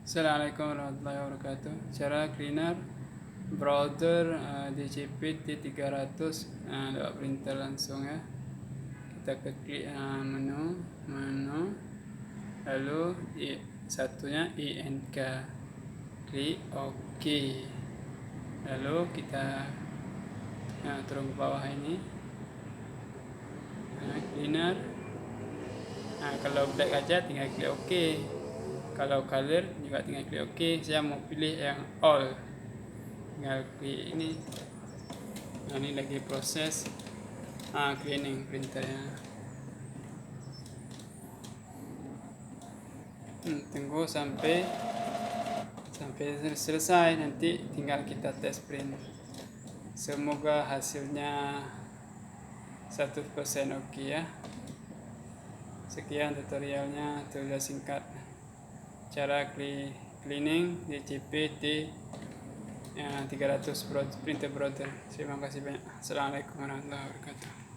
Assalamualaikum warahmatullahi wabarakatuh. Cara cleaner browser DCP T300 lewat printer langsung ya. Kita klik menu, lalu satunya INK, klik OK, lalu kita turun ke bawah ini cleaner. Kalau black aja tinggal klik OK. Kalau color juga tinggal klik OK. Saya mau pilih yang all, tinggal klik ini. Ini lagi proses cleaning printernya. Tunggu sampai selesai, nanti tinggal kita tes print. Semoga hasilnya 100% oke ya. Sekian tutorialnya, tutorial singkat cara cleaning DCP T300 printer browser. Terima kasih banyak. Assalamualaikum warahmatullahi wabarakatuh.